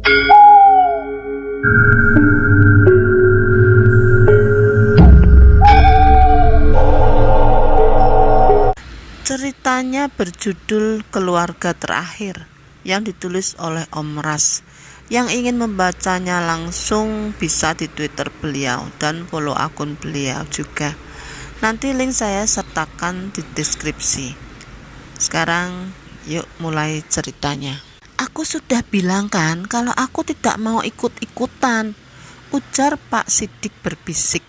Ceritanya berjudul Keluarga Terakhir yang ditulis oleh Om Ras. Yang ingin membacanya langsung bisa di Twitter beliau dan follow akun beliau juga. Nanti link saya sertakan di deskripsi. Sekarang yuk mulai ceritanya. Aku sudah bilang kan kalau aku tidak mau ikut-ikutan, ujar Pak Sidik berbisik.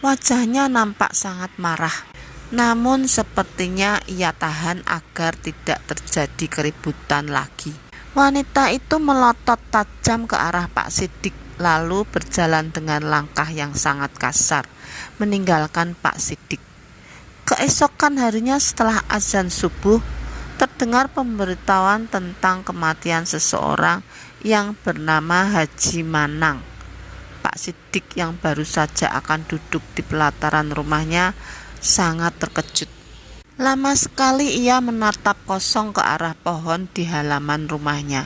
Wajahnya nampak sangat marah. Namun sepertinya ia tahan agar tidak terjadi keributan lagi. Wanita itu melotot tajam ke arah Pak Sidik, lalu berjalan dengan langkah yang sangat kasar, meninggalkan Pak Sidik. Keesokan harinya setelah azan subuh, terdengar pemberitahuan tentang kematian seseorang yang bernama Haji Manang. Pak Sidik yang baru saja akan duduk di pelataran rumahnya sangat terkejut. Lama sekali ia menatap kosong ke arah pohon di halaman rumahnya.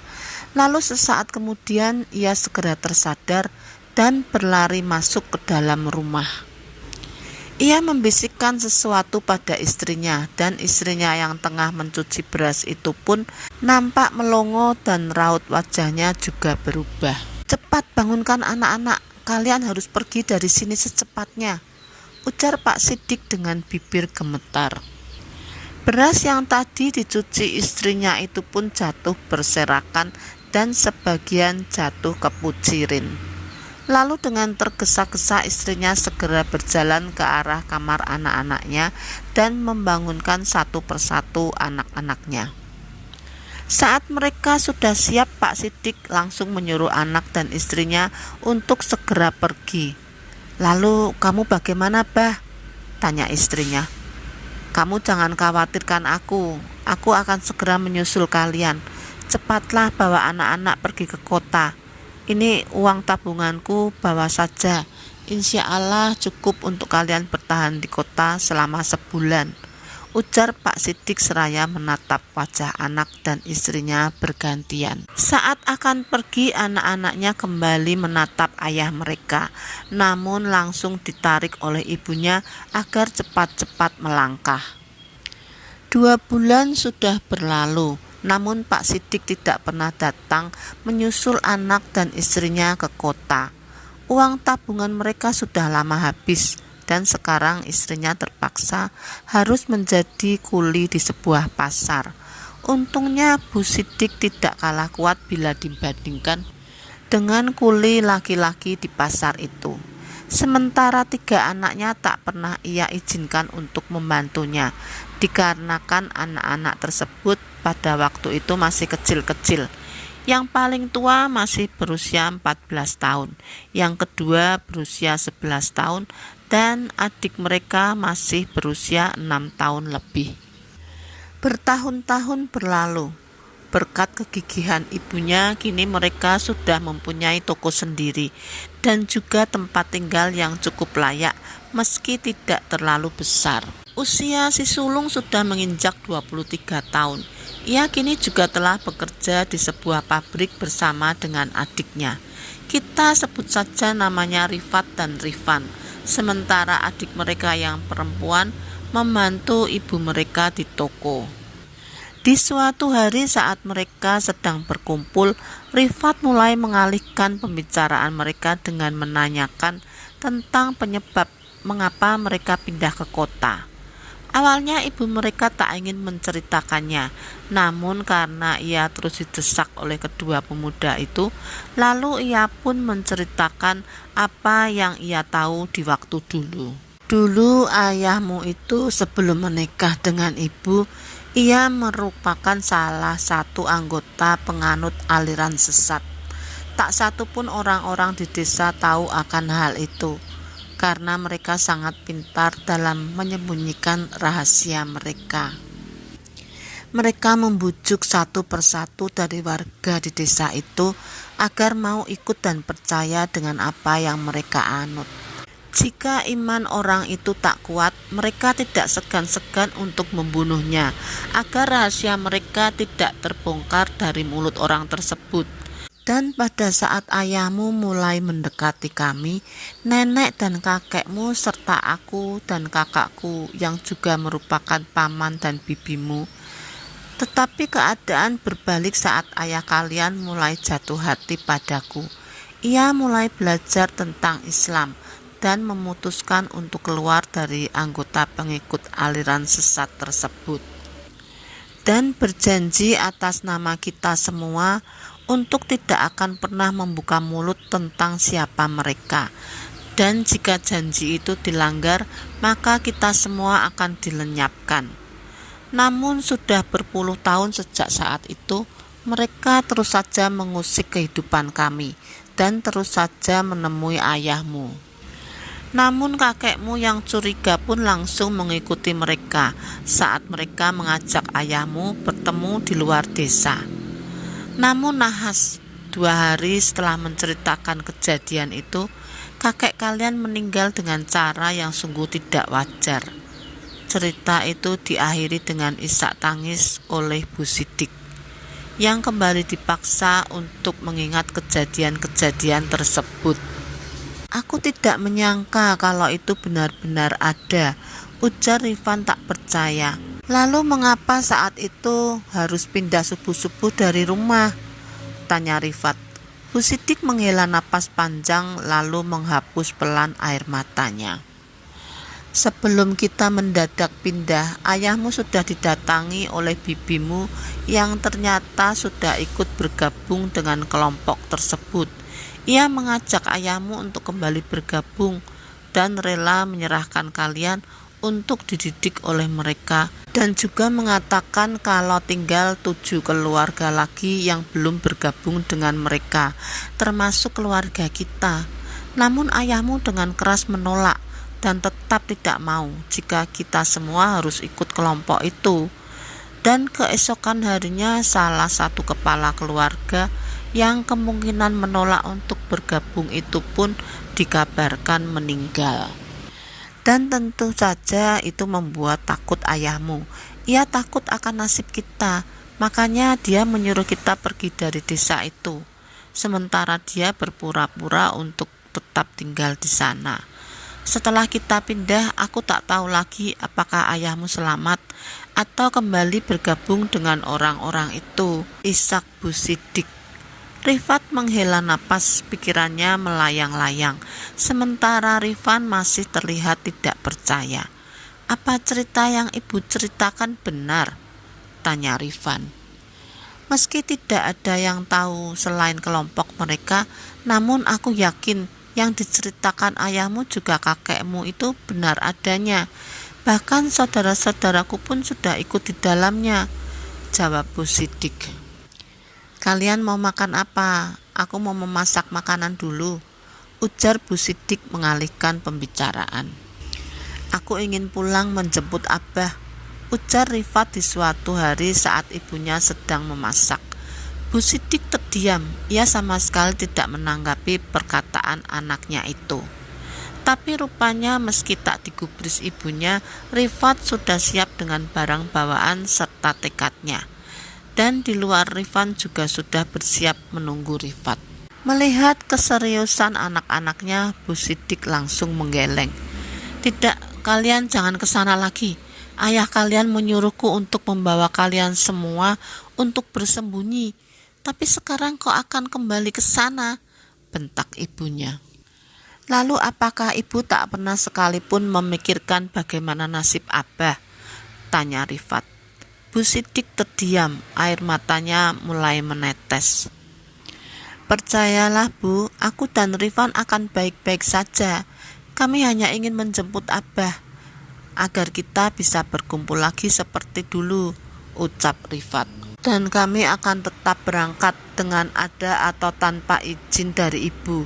Lalu sesaat kemudian ia segera tersadar dan berlari masuk ke dalam rumah. Ia membisikkan sesuatu pada istrinya, dan istrinya yang tengah mencuci beras itu pun nampak melongo dan raut wajahnya juga berubah. "Cepat bangunkan anak-anak, kalian harus pergi dari sini secepatnya," ujar Pak Sidik dengan bibir gemetar. Beras yang tadi dicuci istrinya itu pun jatuh berserakan dan sebagian jatuh ke pucirin. Lalu dengan tergesa-gesa istrinya segera berjalan ke arah kamar anak-anaknya dan membangunkan satu persatu anak-anaknya. Saat mereka sudah siap, Pak Sidik langsung menyuruh anak dan istrinya untuk segera pergi. "Lalu kamu bagaimana, Bah?" tanya istrinya. "Kamu jangan khawatirkan aku akan segera menyusul kalian. Cepatlah bawa anak-anak pergi ke kota. Ini uang tabunganku, bawa saja. Insya Allah cukup untuk kalian bertahan di kota selama sebulan," ujar Pak Sidik seraya menatap wajah anak dan istrinya bergantian. Saat akan pergi, anak-anaknya kembali menatap ayah mereka, namun langsung ditarik oleh ibunya agar cepat-cepat melangkah. 2 bulan sudah berlalu, namun Pak Sidik tidak pernah datang menyusul anak dan istrinya ke kota. Uang tabungan mereka sudah lama habis, dan sekarang istrinya terpaksa harus menjadi kuli di sebuah pasar. Untungnya Bu Sidik tidak kalah kuat bila dibandingkan dengan kuli laki-laki di pasar itu. Sementara 3 anaknya tak pernah ia izinkan untuk membantunya, dikarenakan anak-anak tersebut pada waktu itu masih kecil-kecil. Yang paling tua masih berusia 14 tahun, yang kedua berusia 11 tahun, dan adik mereka masih berusia 6 tahun lebih. Bertahun-tahun berlalu. Berkat kegigihan ibunya, kini mereka sudah mempunyai toko sendiri dan juga tempat tinggal yang cukup layak meski tidak terlalu besar. Usia si sulung sudah menginjak 23 tahun. Ia kini juga telah bekerja di sebuah pabrik bersama dengan adiknya. Kita sebut saja namanya Rifat dan Rifan. Sementara adik mereka yang perempuan membantu ibu mereka di toko. Di suatu hari saat mereka sedang berkumpul, Rifat mulai mengalihkan pembicaraan mereka dengan menanyakan tentang penyebab mengapa mereka pindah ke kota. Awalnya ibu mereka tak ingin menceritakannya, namun karena ia terus didesak oleh kedua pemuda itu, lalu ia pun menceritakan apa yang ia tahu di waktu dulu. "Dulu ayahmu itu sebelum menikah dengan ibu, ia merupakan salah satu anggota penganut aliran sesat. Tak satu pun orang-orang di desa tahu akan hal itu, karena mereka sangat pintar dalam menyembunyikan rahasia mereka. Mereka membujuk satu persatu dari warga di desa itu agar mau ikut dan percaya dengan apa yang mereka anut. Jika iman orang itu tak kuat, mereka tidak segan-segan untuk membunuhnya, agar rahasia mereka tidak terbongkar dari mulut orang tersebut. Dan pada saat ayahmu mulai mendekati kami, nenek dan kakekmu serta aku dan kakakku yang juga merupakan paman dan bibimu. Tetapi keadaan berbalik saat ayah kalian mulai jatuh hati padaku. Ia mulai belajar tentang Islam dan memutuskan untuk keluar dari anggota pengikut aliran sesat tersebut. Dan berjanji atas nama kita semua untuk tidak akan pernah membuka mulut tentang siapa mereka. Dan jika janji itu dilanggar, maka kita semua akan dilenyapkan. Namun sudah berpuluh tahun sejak saat itu, mereka terus saja mengusik kehidupan kami dan terus saja menemui ayahmu. Namun kakekmu yang curiga pun langsung mengikuti mereka saat mereka mengajak ayahmu bertemu di luar desa. Namun nahas, 2 hari setelah menceritakan kejadian itu, kakek kalian meninggal dengan cara yang sungguh tidak wajar. Cerita itu diakhiri dengan isak tangis oleh Bu Sidik, yang kembali dipaksa untuk mengingat kejadian-kejadian tersebut. Aku tidak menyangka kalau itu benar-benar ada, ujar Rifan tak percaya. Lalu mengapa saat itu harus pindah subuh-subuh dari rumah? Tanya Rifat. Bu Sidik menghela napas panjang lalu menghapus pelan air matanya. Sebelum kita mendadak pindah, ayahmu sudah didatangi oleh bibimu yang ternyata sudah ikut bergabung dengan kelompok tersebut. Ia mengajak ayahmu untuk kembali bergabung dan rela menyerahkan kalian untuk dididik oleh mereka, dan juga mengatakan kalau tinggal 7 keluarga lagi yang belum bergabung dengan mereka, termasuk keluarga kita. Namun ayahmu dengan keras menolak dan tetap tidak mau jika kita semua harus ikut kelompok itu. Dan keesokan harinya salah satu kepala keluarga yang kemungkinan menolak untuk bergabung itu pun dikabarkan meninggal. Dan tentu saja itu membuat takut ayahmu. Ia takut akan nasib kita, makanya dia menyuruh kita pergi dari desa itu. Sementara dia berpura-pura untuk tetap tinggal di sana. Setelah kita pindah, aku tak tahu lagi apakah ayahmu selamat atau kembali bergabung dengan orang-orang itu. Isak Bu Sidik. Rifat menghela napas, pikirannya melayang-layang. Sementara Rifan masih terlihat tidak percaya. Apa cerita yang ibu ceritakan benar? Tanya Rifan. Meski tidak ada yang tahu selain kelompok mereka, namun aku yakin yang diceritakan ayahmu juga kakekmu itu benar adanya. Bahkan saudara-saudaraku pun sudah ikut di dalamnya, jawab Bu Sidik. Kalian mau makan apa? Aku mau memasak makanan dulu, ujar Bu Sidik mengalihkan pembicaraan. Aku ingin pulang menjemput Abah, ujar Rifat di suatu hari saat ibunya sedang memasak. Bu Sidik terdiam, ia sama sekali tidak menanggapi perkataan anaknya itu. Tapi rupanya meski tak digubris ibunya, Rifat sudah siap dengan barang bawaan serta tekadnya. Dan di luar Rifan juga sudah bersiap menunggu Rifat. Melihat keseriusan anak-anaknya, Bu Sidik langsung menggeleng. Tidak, kalian jangan ke sana lagi. Ayah kalian menyuruhku untuk membawa kalian semua untuk bersembunyi. Tapi sekarang kau akan kembali ke sana, bentak ibunya. Lalu apakah ibu tak pernah sekalipun memikirkan bagaimana nasib Abah? Tanya Rifat. Bu Sidik terdiam, air matanya mulai menetes. Percayalah Bu, aku dan Rifan akan baik-baik saja. Kami hanya ingin menjemput Abah, agar kita bisa berkumpul lagi seperti dulu, ucap Rifat. Dan kami akan tetap berangkat dengan ada atau tanpa izin dari ibu,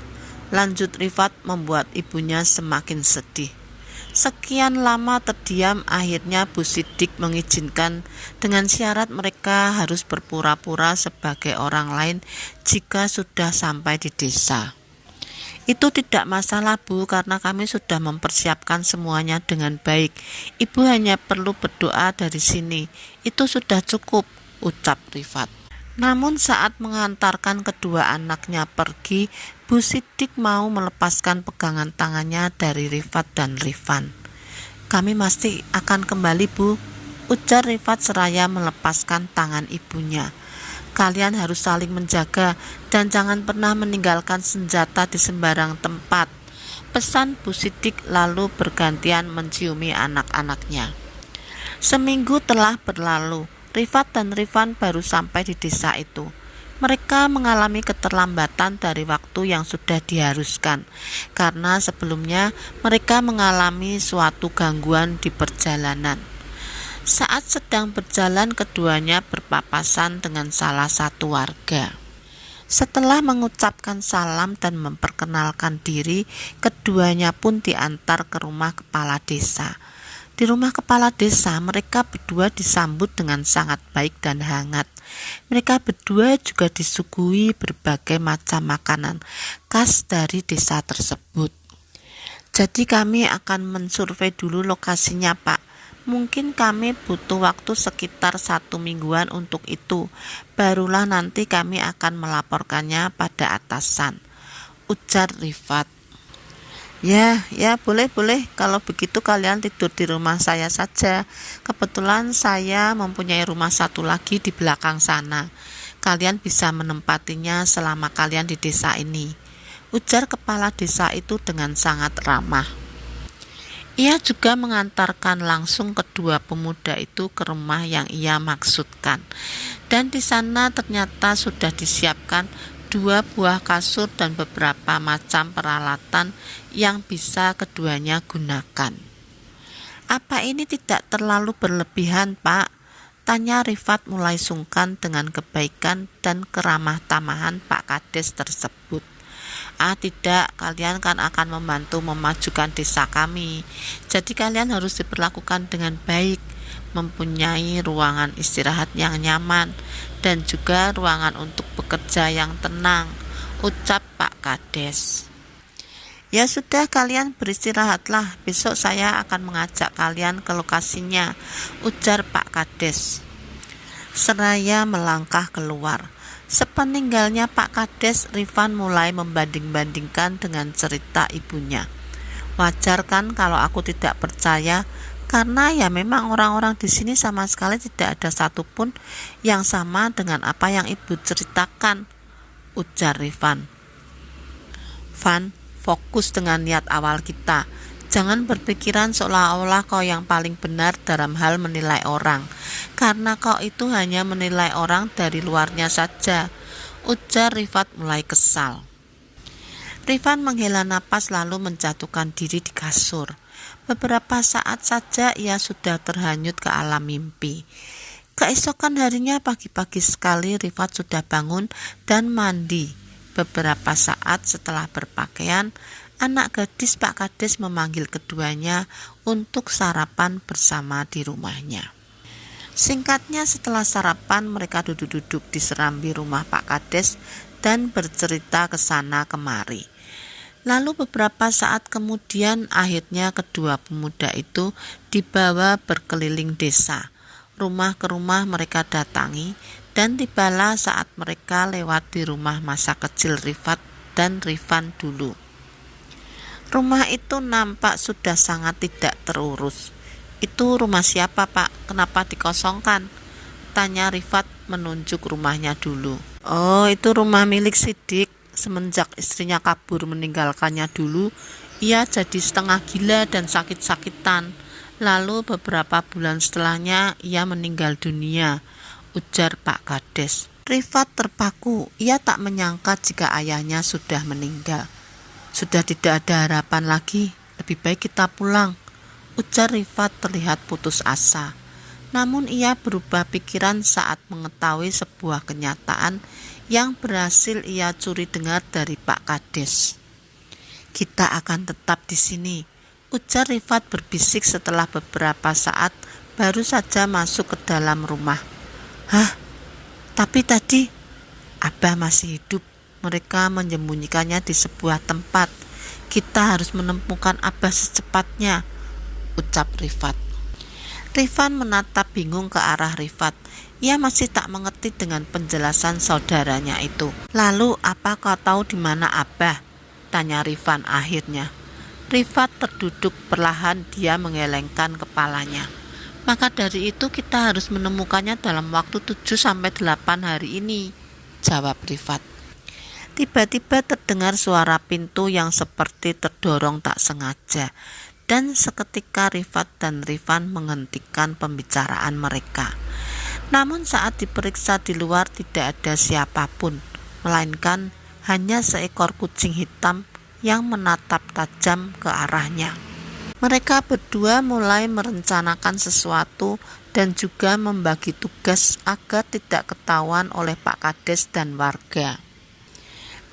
lanjut Rifat membuat ibunya semakin sedih. Sekian lama terdiam, akhirnya Bu Sidik mengizinkan dengan syarat mereka harus berpura-pura sebagai orang lain jika sudah sampai di desa. Itu tidak masalah Bu, karena kami sudah mempersiapkan semuanya dengan baik. Ibu hanya perlu berdoa dari sini, itu sudah cukup, ucap Rifat. Namun saat mengantarkan kedua anaknya pergi, Bu Sidik mau melepaskan pegangan tangannya dari Rifat dan Rifan. "Kami pasti akan kembali, Bu," ujar Rifat seraya melepaskan tangan ibunya. "Kalian harus saling menjaga dan jangan pernah meninggalkan senjata di sembarang tempat," pesan Bu Sidik lalu bergantian menciumi anak-anaknya. Seminggu telah berlalu. Rifat dan Rifan baru sampai di desa itu. Mereka mengalami keterlambatan dari waktu yang sudah diharuskan, karena sebelumnya mereka mengalami suatu gangguan di perjalanan. Saat sedang berjalan, keduanya berpapasan dengan salah satu warga. Setelah mengucapkan salam dan memperkenalkan diri, keduanya pun diantar ke rumah kepala desa. Di rumah kepala desa, mereka berdua disambut dengan sangat baik dan hangat. Mereka berdua juga disuguhi berbagai macam makanan khas dari desa tersebut. "Jadi kami akan mensurvei dulu lokasinya, Pak. Mungkin kami butuh waktu sekitar 1 mingguan untuk itu. Barulah nanti kami akan melaporkannya pada atasan," ujar Rifat. Ya, boleh. Kalau begitu kalian tidur di rumah saya saja. Kebetulan saya mempunyai rumah satu lagi di belakang sana. Kalian bisa menempatinya selama kalian di desa ini," ujar kepala desa itu dengan sangat ramah. Ia juga mengantarkan langsung kedua pemuda itu ke rumah yang ia maksudkan. Dan di sana ternyata sudah disiapkan 2 buah kasur dan beberapa macam peralatan yang bisa keduanya gunakan. "Apa ini tidak terlalu berlebihan, Pak?" tanya Rifat mulai sungkan dengan kebaikan dan keramah tamahan Pak Kades tersebut. Tidak, kalian kan akan membantu memajukan desa kami. Jadi kalian harus diperlakukan dengan baik, mempunyai ruangan istirahat yang nyaman, dan juga ruangan untuk bekerja yang tenang, ucap Pak Kades. "Ya sudah, kalian beristirahatlah, besok saya akan mengajak kalian ke lokasinya," ujar Pak Kades seraya melangkah keluar. Sepeninggalnya Pak Kades, Rifan mulai membanding-bandingkan dengan cerita ibunya. "Wajar kan kalau aku tidak percaya, karena ya memang orang-orang di sini sama sekali tidak ada satupun yang sama dengan apa yang ibu ceritakan," ujar Rifan. "Van, fokus dengan niat awal kita. Jangan berpikiran seolah-olah kau yang paling benar dalam hal menilai orang, karena kau itu hanya menilai orang dari luarnya saja," ujar Rifat mulai kesal. Rifan menghela napas lalu menjatuhkan diri di kasur. Beberapa saat saja ia sudah terhanyut ke alam mimpi. Keesokan harinya pagi-pagi sekali Rifat sudah bangun dan mandi. Beberapa saat setelah berpakaian, anak gadis Pak Kades memanggil keduanya untuk sarapan bersama di rumahnya. Singkatnya, setelah sarapan mereka duduk-duduk di serambi rumah Pak Kades dan bercerita ke sana kemari. Lalu beberapa saat kemudian akhirnya kedua pemuda itu dibawa berkeliling desa. Rumah ke rumah mereka datangi, dan tibalah saat mereka lewat di rumah masa kecil Rifat dan Rifan dulu. Rumah itu nampak sudah sangat tidak terurus. "Itu rumah siapa, Pak? Kenapa dikosongkan?" tanya Rifat menunjuk rumahnya dulu. "Oh, itu rumah milik Sidik. Semenjak istrinya kabur meninggalkannya dulu, ia jadi setengah gila dan sakit-sakitan. Lalu beberapa bulan setelahnya ia meninggal dunia," ujar Pak Kades. Rifat terpaku. Ia tak menyangka jika ayahnya sudah meninggal. "Sudah tidak ada harapan lagi, lebih baik kita pulang," ujar Rifat terlihat putus asa. Namun ia berubah pikiran saat mengetahui sebuah kenyataan yang berhasil ia curi dengar dari Pak Kades. "Kita akan tetap di sini," ujar Rifat berbisik setelah beberapa saat baru saja masuk ke dalam rumah. "Hah? Tapi tadi Abah masih hidup. Mereka menyembunyikannya di sebuah tempat. Kita harus menemukan Abah secepatnya," ucap Rifat. Rifan menatap bingung ke arah Rifat. Ia masih tak mengerti dengan penjelasan saudaranya itu. Lalu, apa kau tahu di mana Abah? Tanya Rifan akhirnya. Rifat terduduk, perlahan dia menggelengkan kepalanya. Maka dari itu kita harus menemukannya dalam waktu 7-8 hari ini, jawab Rifat. Tiba-tiba terdengar suara pintu yang seperti terdorong tak sengaja. Dan seketika Rifat dan Rifan menghentikan pembicaraan mereka. Namun saat diperiksa di luar tidak ada siapapun, melainkan hanya seekor kucing hitam yang menatap tajam ke arahnya. Mereka berdua mulai merencanakan sesuatu dan juga membagi tugas agar tidak ketahuan oleh Pak Kades dan warga.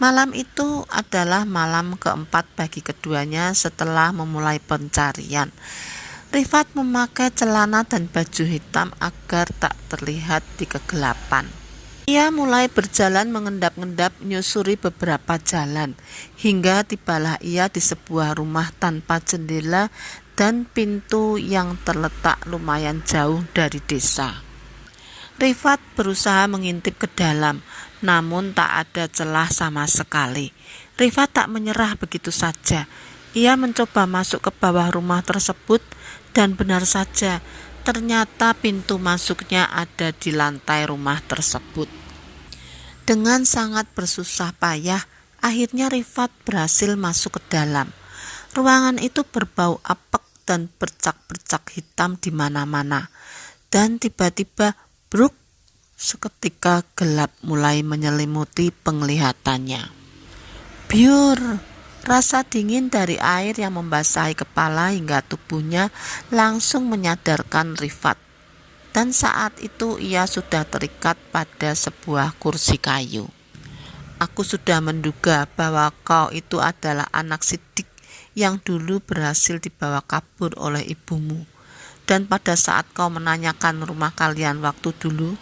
Malam itu adalah malam keempat bagi keduanya setelah memulai pencarian. Rifat memakai celana dan baju hitam agar tak terlihat di kegelapan. Ia mulai berjalan mengendap-endap menyusuri beberapa jalan, hingga tibalah ia di sebuah rumah tanpa jendela dan pintu yang terletak lumayan jauh dari desa. Rifat berusaha mengintip ke dalam, namun tak ada celah sama sekali. Rifat tak menyerah begitu saja. Ia mencoba masuk ke bawah rumah tersebut dan benar saja, ternyata pintu masuknya ada di lantai rumah tersebut. Dengan sangat bersusah payah, akhirnya Rifat berhasil masuk ke dalam. Ruangan itu berbau apek dan bercak-bercak hitam di mana-mana. Dan tiba-tiba, bruk, seketika gelap mulai menyelimuti penglihatannya. Biur, rasa dingin dari air yang membasahi kepala hingga tubuhnya langsung menyadarkan Rifat. Dan saat itu ia sudah terikat pada sebuah kursi kayu. Aku sudah menduga bahwa kau itu adalah anak Sidik yang dulu berhasil dibawa kabur oleh ibumu. Dan pada saat kau menanyakan rumah kalian waktu dulu,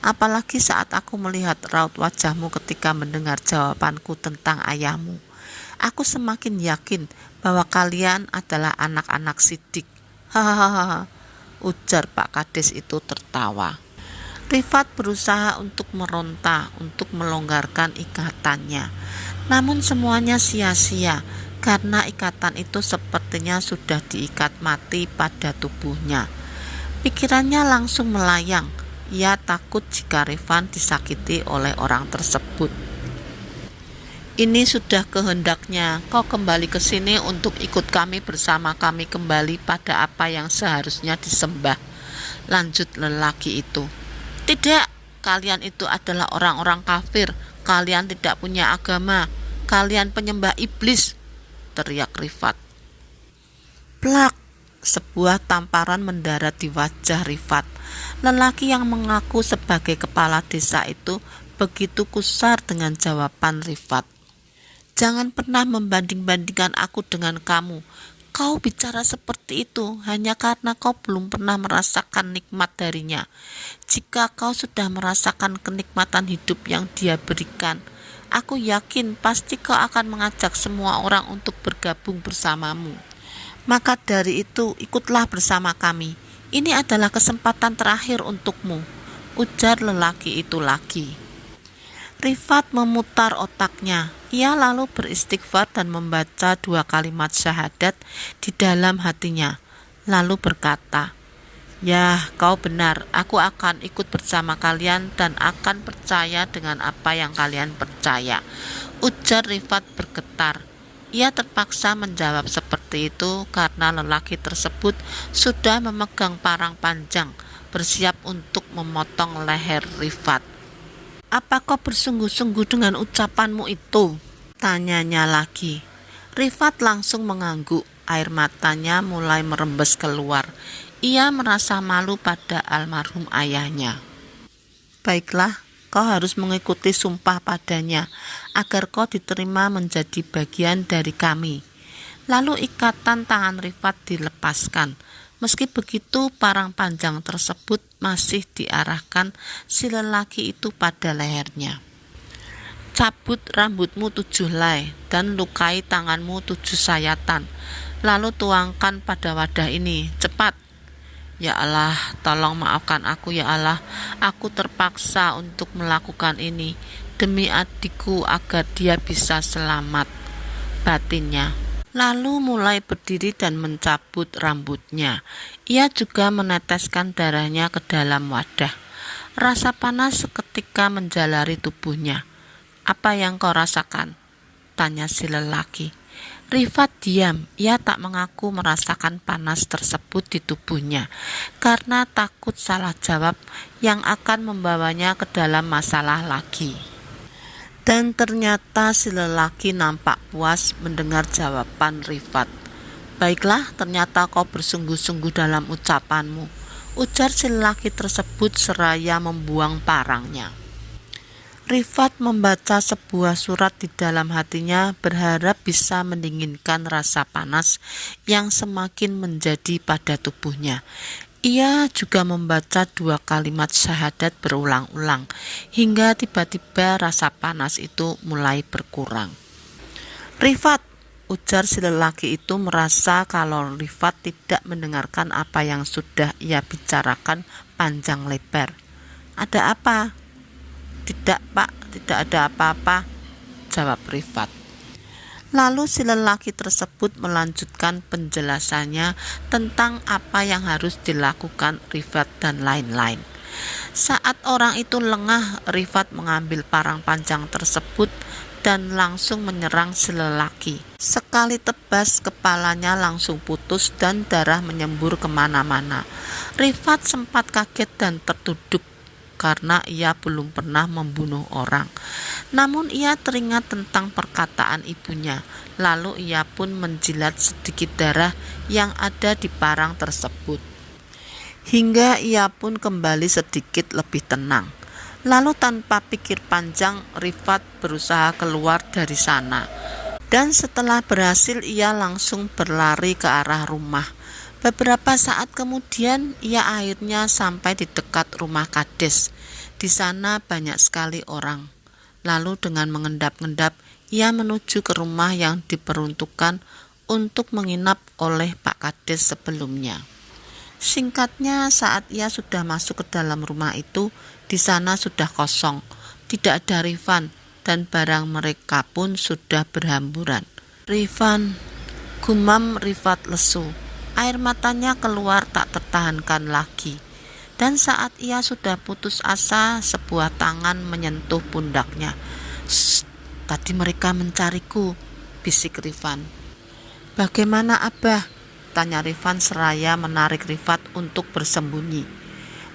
apalagi saat aku melihat raut wajahmu ketika mendengar jawabanku tentang ayahmu, aku semakin yakin bahwa kalian adalah anak-anak Sidik. Hahaha, ujar Pak Kades itu tertawa. Rifat berusaha untuk meronta, untuk melonggarkan ikatannya. Namun semuanya sia-sia, karena ikatan itu sepertinya sudah diikat mati pada tubuhnya. Pikirannya langsung melayang. Ia takut jika Rifan disakiti oleh orang tersebut. Ini sudah kehendaknya kau kembali ke sini untuk ikut kami bersama kami kembali pada apa yang seharusnya disembah, lanjut lelaki itu. Tidak, kalian itu adalah orang-orang kafir, kalian tidak punya agama, kalian penyembah iblis, teriak Rifat. Plak, sebuah tamparan mendarat di wajah Rifat. Lelaki yang mengaku sebagai kepala desa itu begitu kusar dengan jawaban Rifat. Jangan pernah membanding-bandingkan aku dengan kamu. Kau bicara seperti itu hanya karena kau belum pernah merasakan nikmat darinya. Jika kau sudah merasakan kenikmatan hidup yang dia berikan, aku yakin pasti kau akan mengajak semua orang untuk bergabung bersamamu. Maka dari itu, ikutlah bersama kami. Ini adalah kesempatan terakhir untukmu, ujar lelaki itu lagi. Rifat memutar otaknya. Ia lalu beristighfar dan membaca 2 kalimat syahadat di dalam hatinya. Lalu berkata, "Ya, kau benar. Aku akan ikut bersama kalian dan akan percaya dengan apa yang kalian percaya," ujar Rifat bergetar. Ia terpaksa menjawab seperti itu karena lelaki tersebut sudah memegang parang panjang, bersiap untuk memotong leher Rifat. "Apa kau bersungguh-sungguh dengan ucapanmu itu?" tanyanya lagi. Rifat langsung mengangguk, air matanya mulai merembes keluar. Ia merasa malu pada almarhum ayahnya. "Baiklah, kau harus mengikuti sumpah padanya, agar kau diterima menjadi bagian dari kami." Lalu ikatan tangan Rifat dilepaskan. Meski begitu, parang panjang tersebut masih diarahkan si lelaki itu pada lehernya. "Cabut rambutmu 7 helai dan lukai tanganmu 7 sayatan. Lalu tuangkan pada wadah ini, cepat." Ya Allah, tolong maafkan aku ya Allah. Aku terpaksa untuk melakukan ini demi adikku agar dia bisa selamat, batinnya. Lalu mulai berdiri dan mencabut rambutnya. Ia juga meneteskan darahnya ke dalam wadah. Rasa panas seketika menjalari tubuhnya. Apa yang kau rasakan? Tanya si lelaki. Rifat diam, ia tak mengaku merasakan panas tersebut di tubuhnya karena takut salah jawab yang akan membawanya ke dalam masalah lagi. Dan ternyata si lelaki nampak puas mendengar jawaban Rifat. Baiklah, ternyata kau bersungguh-sungguh dalam ucapanmu, ujar si lelaki tersebut seraya membuang parangnya. Rifat membaca sebuah surat di dalam hatinya, berharap bisa mendinginkan rasa panas yang semakin menjadi pada tubuhnya. Ia juga membaca 2 kalimat syahadat berulang-ulang, hingga tiba-tiba rasa panas itu mulai berkurang. Rifat, ujar si lelaki itu merasa kalau Rifat tidak mendengarkan apa yang sudah ia bicarakan panjang lebar. Ada apa? Tidak pak, tidak ada apa-apa, jawab Rifat. Lalu si lelaki tersebut melanjutkan penjelasannya tentang apa yang harus dilakukan Rifat dan lain-lain. Saat orang itu lengah, Rifat mengambil parang panjang tersebut dan langsung menyerang si lelaki. Sekali tebas, kepalanya langsung putus dan darah menyembur kemana-mana. Rifat sempat kaget dan tertunduk karena ia belum pernah membunuh orang. Namun ia teringat tentang perkataan ibunya, lalu ia pun menjilat sedikit darah yang ada di parang tersebut. Hingga ia pun kembali sedikit lebih tenang. Lalu tanpa pikir panjang, Rifat berusaha keluar dari sana. Dan setelah berhasil, ia langsung berlari ke arah rumah. Beberapa saat kemudian ia akhirnya sampai di dekat rumah kades. Di sana banyak sekali orang. Lalu dengan mengendap-endap ia menuju ke rumah yang diperuntukkan untuk menginap oleh Pak Kades sebelumnya. Singkatnya, saat ia sudah masuk ke dalam rumah itu, di sana sudah kosong, tidak ada Rifan, dan barang mereka pun sudah berhamburan. Rifan, gumam Rifat lesu. Air matanya keluar tak tertahankan lagi. Dan saat ia sudah putus asa, sebuah tangan menyentuh pundaknya. "Shh, tadi mereka mencariku," bisik Rifan. "Bagaimana Abah?" tanya Rifan seraya menarik Rifat untuk bersembunyi.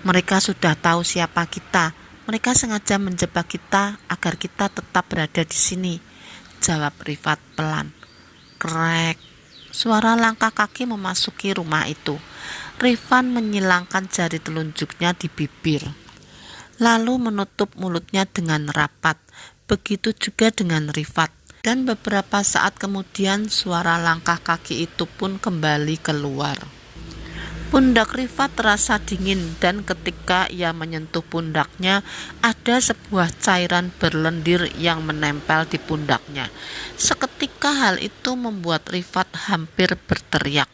"Mereka sudah tahu siapa kita. Mereka sengaja menjebak kita agar kita tetap berada di sini," jawab Rifat pelan. Krek. Suara langkah kaki memasuki rumah itu. Rifan menyilangkan jari telunjuknya di bibir, lalu menutup mulutnya dengan rapat. Begitu juga dengan Rifat. Dan beberapa saat kemudian suara langkah kaki itu pun kembali keluar. Pundak Rifat terasa dingin dan ketika ia menyentuh pundaknya, ada sebuah cairan berlendir yang menempel di pundaknya. Seketika hal itu membuat Rifat hampir berteriak.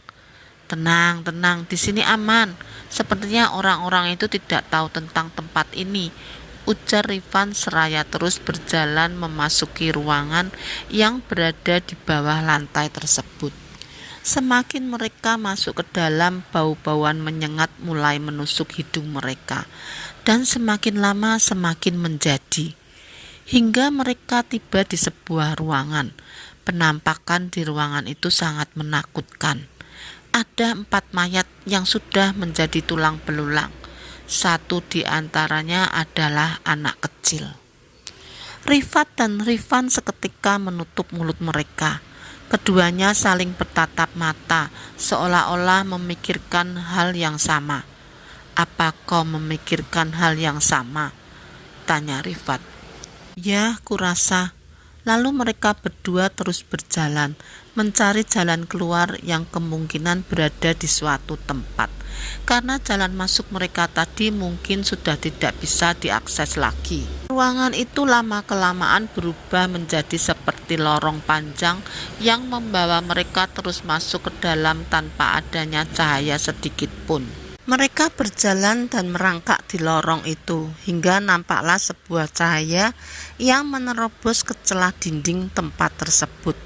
Tenang, di sini aman. Sepertinya orang-orang itu tidak tahu tentang tempat ini," ujar Rifan seraya terus berjalan memasuki ruangan yang berada di bawah lantai tersebut. Semakin mereka masuk ke dalam, bau-bauan menyengat mulai menusuk hidung mereka, dan semakin lama semakin menjadi. Hingga mereka tiba di sebuah ruangan. Penampakan di ruangan itu sangat menakutkan. Ada 4 mayat yang sudah menjadi tulang belulang. 1 di antaranya adalah anak kecil. Rifat dan Rifan seketika menutup mulut mereka. Keduanya saling bertatap mata, seolah-olah memikirkan hal yang sama. "Apa kau memikirkan hal yang sama?" tanya Rifat. "Ya, kurasa." Lalu mereka berdua terus berjalan, mencari jalan keluar yang kemungkinan berada di suatu tempat. Karena jalan masuk mereka tadi mungkin sudah tidak bisa diakses lagi. Ruangan itu lama-kelamaan berubah menjadi seperti lorong panjang yang membawa mereka terus masuk ke dalam tanpa adanya cahaya sedikit pun. Mereka berjalan dan merangkak di lorong itu hingga nampaklah sebuah cahaya yang menerobos ke celah dinding tempat tersebut.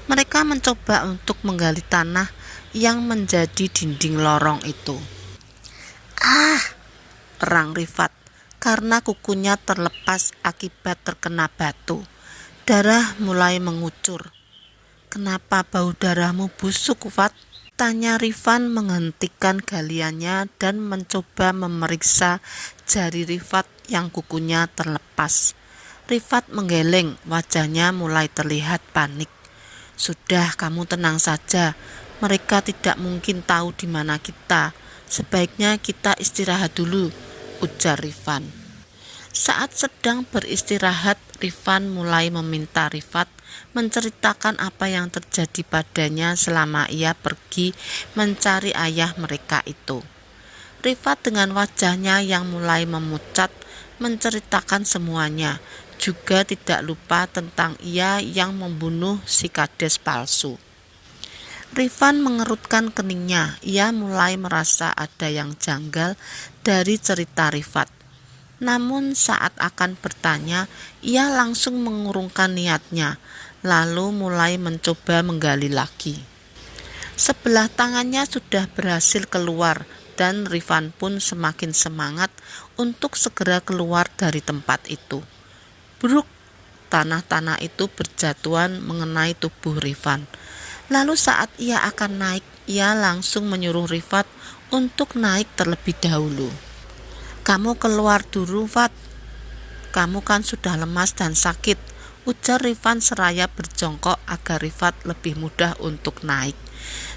Mereka mencoba untuk menggali tanah yang menjadi dinding lorong itu. "Ah!" erang Rifat karena kukunya terlepas akibat terkena batu. Darah mulai mengucur. "Kenapa bau darahmu busuk, Fat?" tanya Rifan menghentikan galiannya dan mencoba memeriksa jari Rifat yang kukunya terlepas. Rifat menggeleng, wajahnya mulai terlihat panik. "Sudah, kamu tenang saja. Mereka tidak mungkin tahu di mana kita. Sebaiknya kita istirahat dulu," ujar Rifan. Saat sedang beristirahat, Rifan mulai meminta Rifat menceritakan apa yang terjadi padanya selama ia pergi mencari ayah mereka itu. Rifat dengan wajahnya yang mulai memucat menceritakan semuanya, juga tidak lupa tentang ia yang membunuh si kades palsu. Rifan mengerutkan keningnya, ia mulai merasa ada yang janggal dari cerita Rifat. Namun saat akan bertanya, ia langsung mengurungkan niatnya, lalu mulai mencoba menggali lagi. Sebelah tangannya sudah berhasil keluar dan Rifan pun semakin semangat untuk segera keluar dari tempat itu. Bruk, tanah-tanah itu berjatuhan mengenai tubuh Rifan. Lalu saat ia akan naik, ia langsung menyuruh Rifat untuk naik terlebih dahulu. "Kamu keluar dulu, Fat. Kamu kan sudah lemas dan sakit," ujar Rifan seraya berjongkok agar Rifat lebih mudah untuk naik.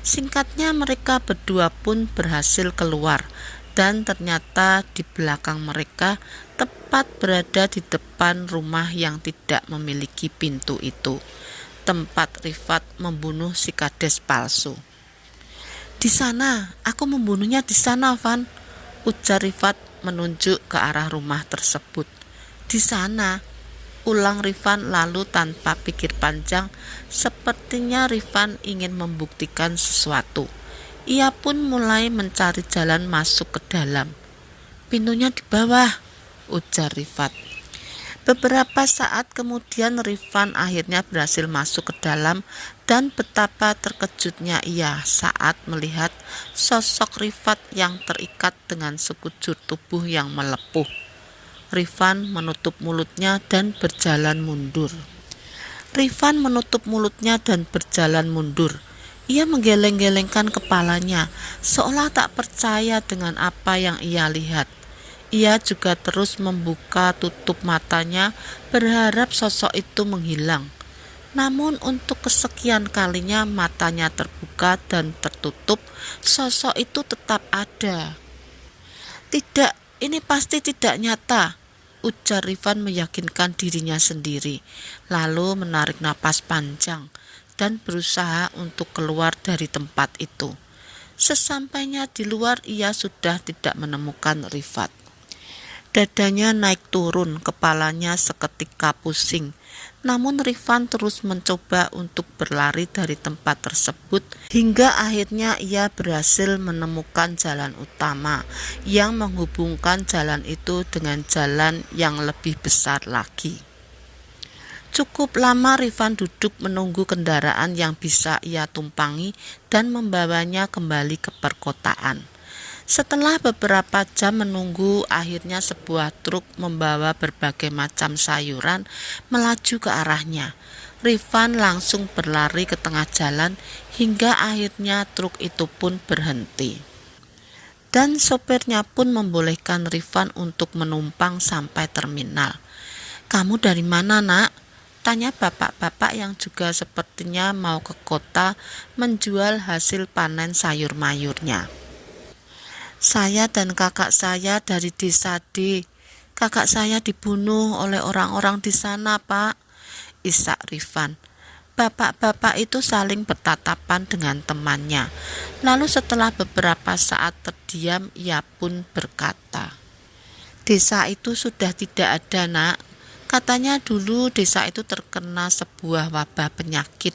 Singkatnya mereka berdua pun berhasil keluar dan ternyata di belakang mereka tepat berada di depan rumah yang tidak memiliki pintu itu, tempat Rifat membunuh si kades palsu. "Di sana, aku membunuhnya di sana, Van," ujar Rifat menunjuk ke arah rumah tersebut. "Di sana," ulang Rifan lalu tanpa pikir panjang, sepertinya Rifan ingin membuktikan sesuatu. Ia pun mulai mencari jalan masuk ke dalam. "Pintunya di bawah," ujar Rifat. Beberapa saat kemudian Rifan akhirnya berhasil masuk ke dalam dan betapa terkejutnya ia saat melihat sosok Rifat yang terikat dengan sekujur tubuh yang melepuh. Rifan menutup mulutnya dan berjalan mundur. Ia menggeleng-gelengkan kepalanya, seolah tak percaya dengan apa yang ia lihat. Ia juga terus membuka tutup matanya, berharap sosok itu menghilang. Namun untuk kesekian kalinya matanya terbuka dan tertutup, sosok itu tetap ada. "Tidak, ini pasti tidak nyata," ujar Rifan meyakinkan dirinya sendiri, lalu menarik napas panjang dan berusaha untuk keluar dari tempat itu. Sesampainya di luar, ia sudah tidak menemukan Rifat. Dadanya naik turun, kepalanya seketika pusing. Namun Rifan terus mencoba untuk berlari dari tempat tersebut hingga akhirnya ia berhasil menemukan jalan utama yang menghubungkan jalan itu dengan jalan yang lebih besar lagi. Cukup lama Rifan duduk menunggu kendaraan yang bisa ia tumpangi dan membawanya kembali ke perkotaan. Setelah beberapa jam menunggu, akhirnya sebuah truk membawa berbagai macam sayuran melaju ke arahnya. Rifan langsung berlari ke tengah jalan hingga akhirnya truk itu pun berhenti. Dan sopirnya pun membolehkan Rifan untuk menumpang sampai terminal. "Kamu dari mana, Nak?" tanya bapak-bapak yang juga sepertinya mau ke kota menjual hasil panen sayur mayurnya. "Saya dan kakak saya dari desa D. Kakak saya dibunuh oleh orang-orang di sana, Pak," isak Rifan. Bapak-bapak itu saling bertatapan dengan temannya. Lalu setelah beberapa saat terdiam, ia pun berkata, "Desa itu sudah tidak ada, Nak. Katanya dulu desa itu terkena sebuah wabah penyakit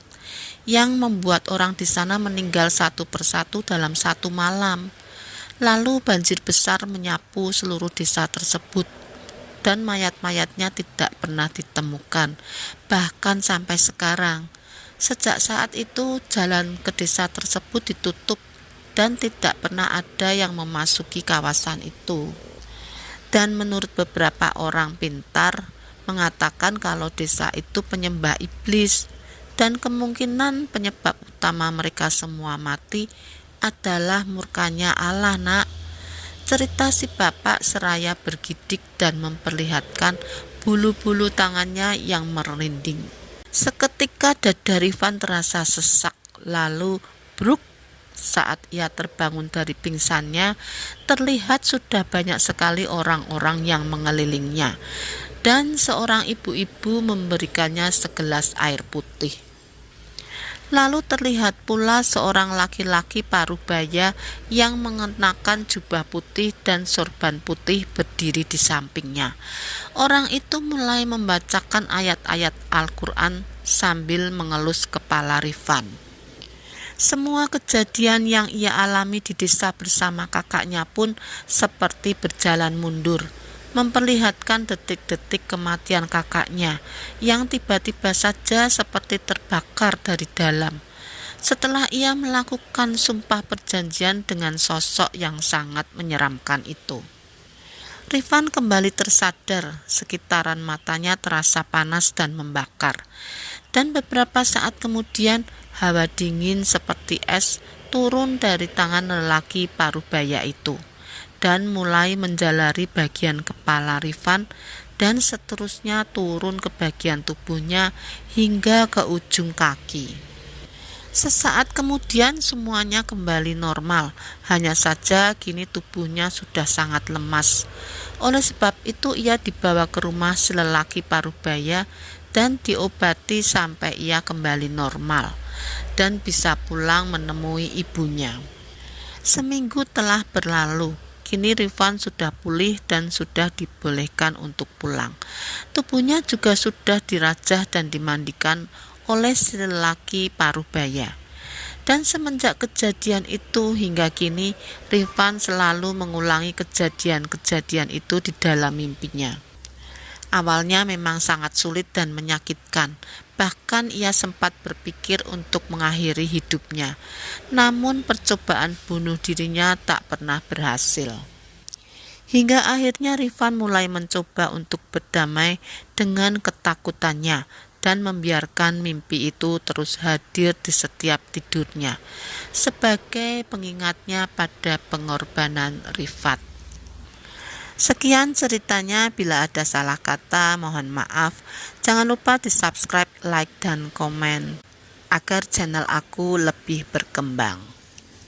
yang membuat orang di sana meninggal satu persatu dalam satu malam. Lalu banjir besar menyapu seluruh desa tersebut dan mayat-mayatnya tidak pernah ditemukan, bahkan sampai sekarang. Sejak saat itu jalan ke desa tersebut ditutup dan tidak pernah ada yang memasuki kawasan itu. Dan menurut beberapa orang pintar mengatakan kalau desa itu penyembah iblis dan kemungkinan penyebab utama mereka semua mati adalah murkanya Allah, nak. Cerita si bapak seraya bergidik dan memperlihatkan bulu-bulu tangannya yang merinding. Seketika dada Rifan terasa sesak, lalu bruk. Saat ia terbangun dari pingsannya, terlihat sudah banyak sekali orang-orang yang mengelilingnya, dan seorang ibu-ibu memberikannya segelas air putih. Lalu terlihat pula seorang laki-laki parubaya yang mengenakan jubah putih dan sorban putih berdiri di sampingnya. Orang itu mulai membacakan ayat-ayat Al-Quran sambil mengelus kepala Rifan. Semua kejadian yang ia alami di desa bersama kakaknya pun seperti berjalan mundur, memperlihatkan detik-detik kematian kakaknya yang tiba-tiba saja seperti terbakar dari dalam. Setelah ia melakukan sumpah perjanjian dengan sosok yang sangat menyeramkan itu, Rifan kembali tersadar, sekitaran matanya terasa panas dan membakar. Dan beberapa saat kemudian, hawa dingin seperti es turun dari tangan lelaki parubaya itu dan mulai menjalari bagian kepala Rifan dan seterusnya turun ke bagian tubuhnya hingga ke ujung kaki. Sesaat kemudian semuanya kembali normal, hanya saja kini tubuhnya sudah sangat lemas. Oleh sebab itu ia dibawa ke rumah si lelaki parubaya dan diobati sampai ia kembali normal dan bisa pulang menemui ibunya. Seminggu telah berlalu. Kini Rifan sudah pulih dan sudah dibolehkan untuk pulang. Tubuhnya juga sudah dirajah dan dimandikan oleh si lelaki parubaya. Dan semenjak kejadian itu hingga kini, Rifan selalu mengulangi kejadian-kejadian itu di dalam mimpinya. Awalnya memang sangat sulit dan menyakitkan. Bahkan ia sempat berpikir untuk mengakhiri hidupnya. Namun percobaan bunuh dirinya tak pernah berhasil. Hingga akhirnya Rifan mulai mencoba untuk berdamai dengan ketakutannya dan membiarkan mimpi itu terus hadir di setiap tidurnya sebagai pengingatnya pada pengorbanan Rifat. Sekian ceritanya, bila ada salah kata mohon maaf. Jangan lupa di subscribe, like, dan komen agar channel aku lebih berkembang.